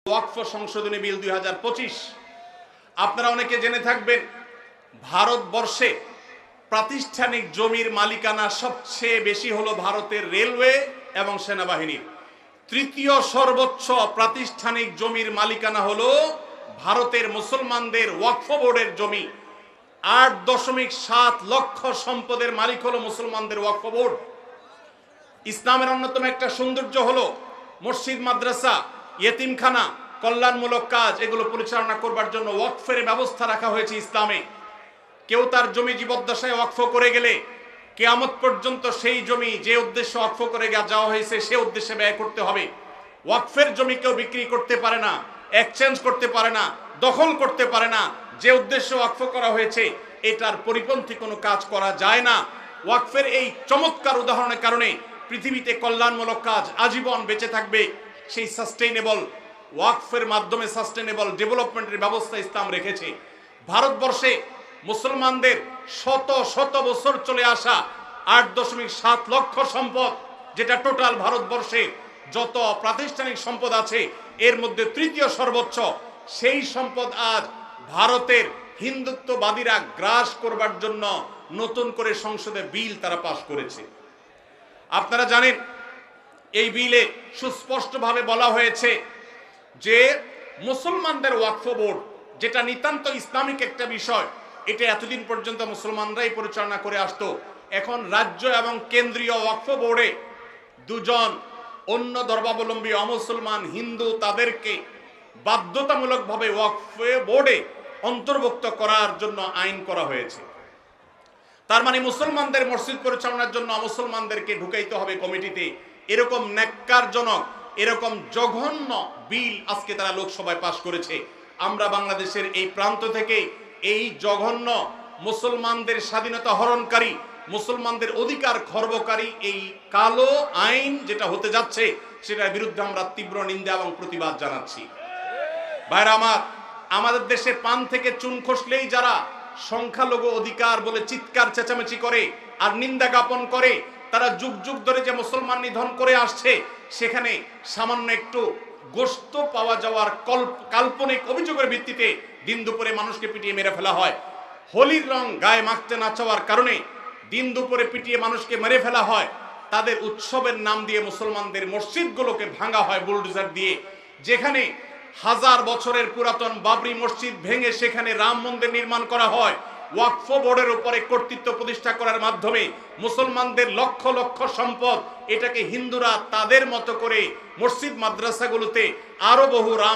ওয়াকফ সংশোধনী বিল 2025 আপনারা অনেকে জেনে থাকবেন ভারতবর্ষে প্রাতিষ্ঠানিক জমির মালিকানা সবচেয়ে বেশি হলো ভারতের রেলওয়ে এবং সেনাবাহিনীর। তৃতীয় সর্বোচ্চ প্রাতিষ্ঠানিক জমির মালিকানা হলো ভারতের মুসলমানদের ওয়াকফ বোর্ডের জমি। 8.7 লক্ষ সম্পদের মালিক হলো মুসলমানদের ওয়াকফ বোর্ড। ইসলামের অন্যতম একটা সৌন্দর্য হলো মসজিদ, মাদ্রাসা, ইয়েতিমখানা, কল্যাণমূলক কাজ এগুলো পরিচালনা করবার জন্য ওয়াকফের ব্যবস্থা রাখা হয়েছে ইসলামে। কেউ তার জমি জীবদ্দশায় ওয়াকফ করে গেলে কিয়ামত পর্যন্ত সেই জমি যে উদ্দেশ্যে ওয়াকফ করে যাওয়া হয়েছে সে উদ্দেশ্যে ব্যয় করতে হবে। ওয়াকফের জমি কেউ বিক্রি করতে পারে না, এক্সচেঞ্জ করতে পারে না, দখল করতে পারে না। যে উদ্দেশ্যে ওয়াকফ করা হয়েছে এটার পরিপন্থী কোনো কাজ করা যায় না। ওয়াকফের এই চমৎকার উদাহরণের কারণে পৃথিবীতে কল্যাণমূলক কাজ আজীবন বেঁচে থাকবে। সেই সাস্টেইনেবল ওয়াকফের মাধ্যমে সাস্টেইনেবল ডেভেলপমেন্টের ব্যবস্থা ইসলাম রেখেছে। ভারতবর্ষে মুসলমানদের শত শত বছর চলে আসা 8.7 লক্ষ সম্পদ, যেটা টোটাল ভারতবর্ষে যত প্রাতিষ্ঠানিক সম্পদ আছে এর মধ্যে তৃতীয় সর্বোচ্চ। সেই সম্পদ আজ ভারতের হিন্দুত্ববাদীরা গ্রাস করবার জন্য নতুন করে সংসদে বিল তারা পাশ করেছে। আপনারা জানেন এই বিলে সুস্পষ্টভাবে বলা হয়েছে যে মুসলমানদের ওয়াকফ বোর্ড, যেটা নিতান্ত ইসলামিক একটা বিষয়, এটা এতদিন পর্যন্ত মুসলমানরাই পরিচালনা করে আসতো। এখন রাজ্য এবং কেন্দ্রীয় ওয়াকফ বোর্ডে দুজন অন্য ধর্মাবলম্বী অমুসলমান হিন্দু তাদেরকে বাধ্যতামূলকভাবে ওয়াকফ বোর্ডে অন্তর্ভুক্ত করার জন্য আইন করা হয়েছে। তার মানে মুসলমানদের মসজিদ পরিচালনার জন্য মুসলমানদেরকে ঢুকাইতে হবে কমিটিতে। এরকম ন্যাক্কারজনক, এরকম জঘন্য বিল আজকে তারা লোকসভায় পাশ করেছে। আমরা বাংলাদেশের এই প্রান্ত থেকে এই জঘন্য মুসলমানদের স্বাধীনতা হরণকারী, মুসলমানদের অধিকার খর্বকারী এই কালো আইন যেটা হতে যাচ্ছে সেটার বিরুদ্ধে আমরা তীব্র নিন্দা এবং প্রতিবাদ জানাচ্ছি। ভাইরা আমার, আমাদের দেশে পান থেকে চুন খসলেই যারা সংখ্যালঘু অধিকার বলে চিৎকার চেঁচামেচি করে আর নিন্দা জ্ঞাপন করে, তারা যুগ যুগ ধরে যে মুসলমান নিধন করে আসছে সেখানে সামান্য একটু গোশত পাওয়া যাওয়ার কাল্পনিক অভিযোগের ভিত্তিতে দিন দুপুরে মানুষকে পিটিয়ে মেরে ফেলা হয়। হোলির রং গায়ে মাখতে না চাওয়ার কারণে দিন দুপুরে পিটিয়ে মানুষকে মেরে ফেলা হয়। তাদের উৎসবের নাম দিয়ে মুসলমানদের মসজিদগুলোকে ভাঙা হয় বুলডোজার দিয়ে। যেখানে 1000 বছরের পুরাতন বাবরি মসজিদ ভেঙে সেখানে রাম মন্দির নির্মাণ করা হয়। ওয়াকফ বোর্ডের উপরে কর্তৃত্ব প্রতিষ্ঠা করার মাধ্যমে মুসলমানদের লক্ষ লক্ষ সম্পদ, এটাকে হিন্দুরা তাদের মতো করে মসজিদ মাদ্রাসাগুলোতে আরো বহু রাম